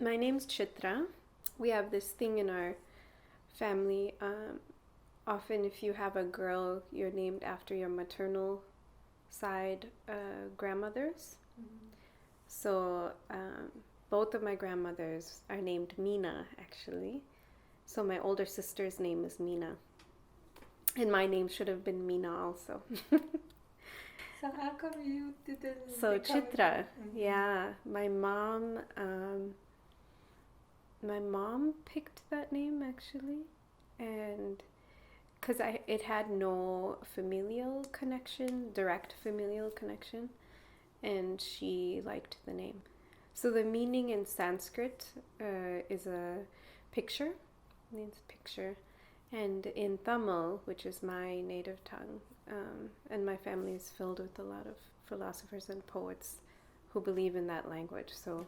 My name's Chitra. We have this thing in our family. Often, if you have a girl, you're named after your maternal side grandmothers. Mm-hmm. So, both of my grandmothers are named Mina, actually. So, my older sister's name is Mina. And my name should have been Mina also. So how come you didn't So become Chitra, Mm-hmm. yeah, my mom picked that name actually, and because it had no familial connection, direct familial connection, and she liked the name. So the meaning in Sanskrit is a picture, means picture, and in Tamil, which is my native tongue, and my family is filled with a lot of philosophers and poets who believe in that language. So,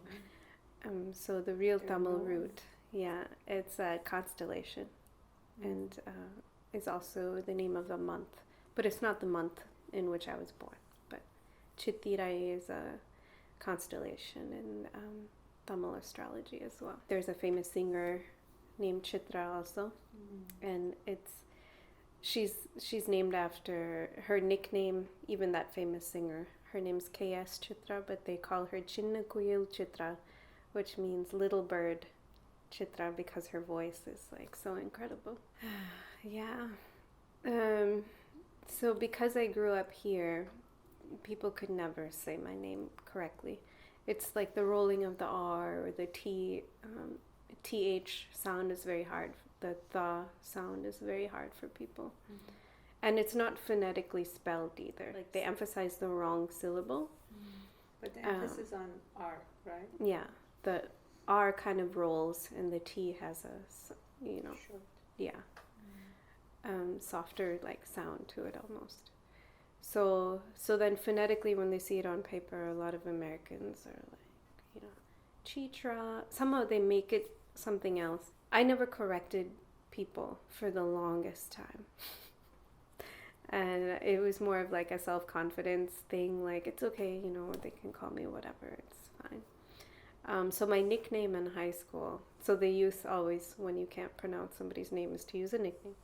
so the real Tamil root, yeah, it's a constellation, and is also the name of the month, but it's not the month in which I was born. But Chitira is a constellation in Tamil astrology as well. There's a famous singer named Chitra also, and she's named after her nickname. Even that famous singer, her name's K.S. Chitra, but they call her Chinna Kuyil Chitra, which means little bird Chitra, because her voice is like so incredible. Yeah. So because I grew up here, people could never say my name correctly. It's like the rolling of the R or the T. TH sound is very hard. The sound is very hard for people. Mm-hmm. And it's not phonetically spelled either. Like they emphasize the wrong syllable. Mm-hmm. But the emphasis on R, right? Yeah. The R kind of rolls and the T has a, short. Yeah. Softer like sound to it almost. So then phonetically when they see it on paper, a lot of Americans are like, Chitra. Somehow they make it something else. I never corrected people for the longest time. And it was more of like a self-confidence thing, like it's okay, they can call me whatever, it's fine. So my nickname in high school, so they used always, when you can't pronounce somebody's name, is to use a nickname.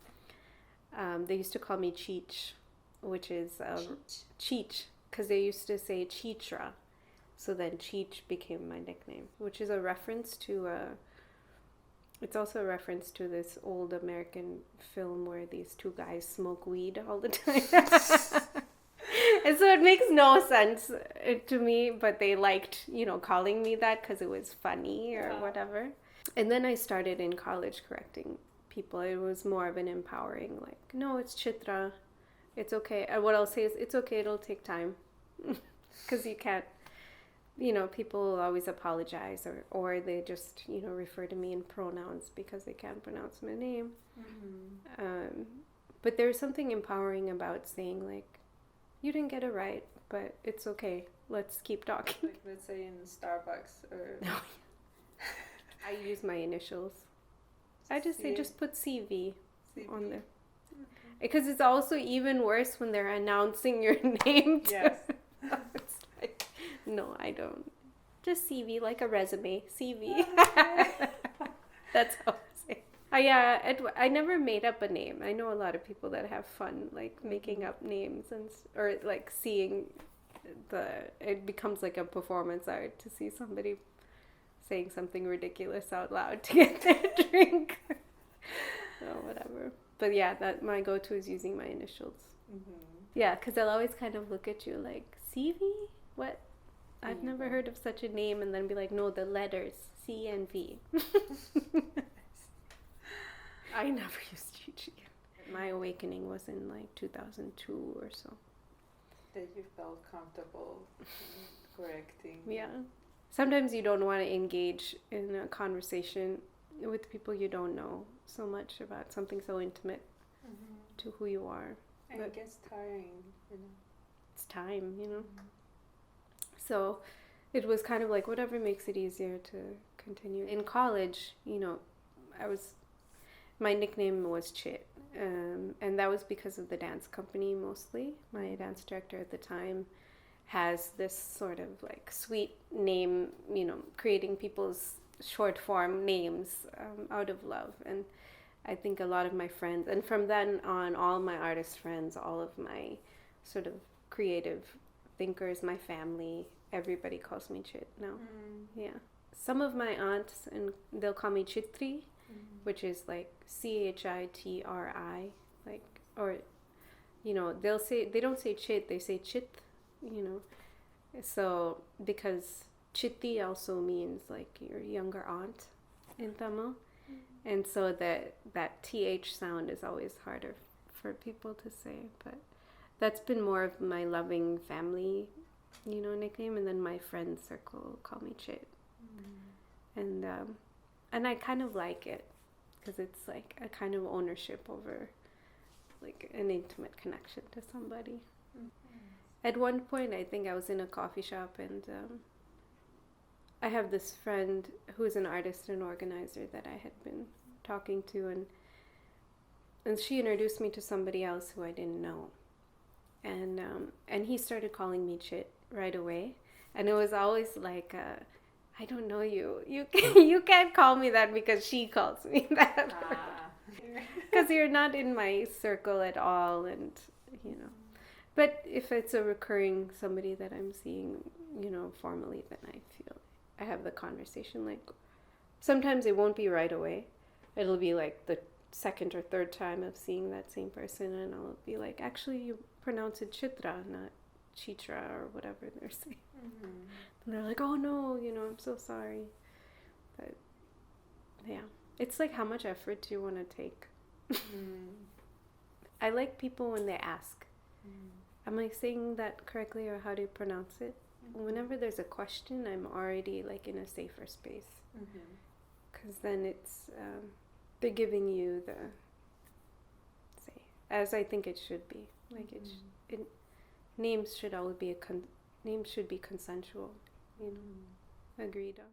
They used to call me Cheech, which is Cheech, because they used to say Chitra. So then Cheech became my nickname, which is a reference to it's also a reference to this old American film where these two guys smoke weed all the time. And so it makes no sense to me, but they liked, calling me that because it was funny or whatever. And then I started in college correcting people. It was more of an empowering, like, no, it's Chitra. It's okay. And what I'll say is, it's okay, it'll take time. Because you can't, people always apologize or they just, refer to me in pronouns because they can't pronounce my name. Mm-hmm. But there's something empowering about saying, like, you didn't get it right, but it's okay. Let's keep talking. Like, let's say in Starbucks or... No. I use my initials. I just say, just put CV on there. Because it's also even worse when they're announcing your name. Yes. It's like, no, I don't. Just CV, like a resume. CV. That's how I say. I never made up a name. I know a lot of people that have fun, like making up names or like seeing it becomes like a performance art to see somebody saying something ridiculous out loud to get their drink. Or whatever. But yeah, that my go-to is using my initials. Mm-hmm. Yeah, because they'll always kind of look at you like, CV? What? I've never heard of such a name, and then be like, no, the letters, C and V. I never used Cheech again. My awakening was in like 2002 or so. That you felt comfortable correcting. Yeah. Sometimes you don't want to engage in a conversation with people you don't know so much about something so intimate to who you are. And it gets tiring, It's time, So it was kind of like whatever makes it easier to continue. In college, my nickname was Chit, and that was because of the dance company mostly. My dance director at the time has this sort of like sweet name, creating people's short form names out of love. And I think a lot of my friends, and from then on, all my artist friends, all of my sort of creative thinkers, my family, everybody calls me Chit now. Yeah. Some of my aunts, and they'll call me Chithri, which is like Chitri, like, or, you know, they don't say Chit, they say Chit, you know. So, because Chiti also means like your younger aunt in Tamil. And so that TH sound is always harder for people to say. But that's been more of my loving family, you know, nickname. And then my friend circle call me Chit. And I kind of like it because it's like a kind of ownership over like an intimate connection to somebody. At one point, I think I was in a coffee shop and I have this friend who's an artist and organizer that I had been talking to, and she introduced me to somebody else who I didn't know, and he started calling me Chit right away, and it was always like, I don't know you. You can't call me that because she calls me that, because you're not in my circle at all, and you know. But if it's a recurring somebody that I'm seeing, you know, formally, then I feel I have the conversation. Like, sometimes it won't be right away. It'll be like the second or third time of seeing that same person, and I'll be like, actually, you pronounce it Chitra, not Chitra, or whatever they're saying. And they're like, oh no, you know, I'm so sorry. But yeah, it's like, how much effort do you want to take? I like people when they ask. Am I saying that correctly, or how do you pronounce it? Whenever there's a question, I'm already like in a safer space, because then it's they're giving you the say, as I think it should be. Like names should always be names should be consensual, you know. Agreed on.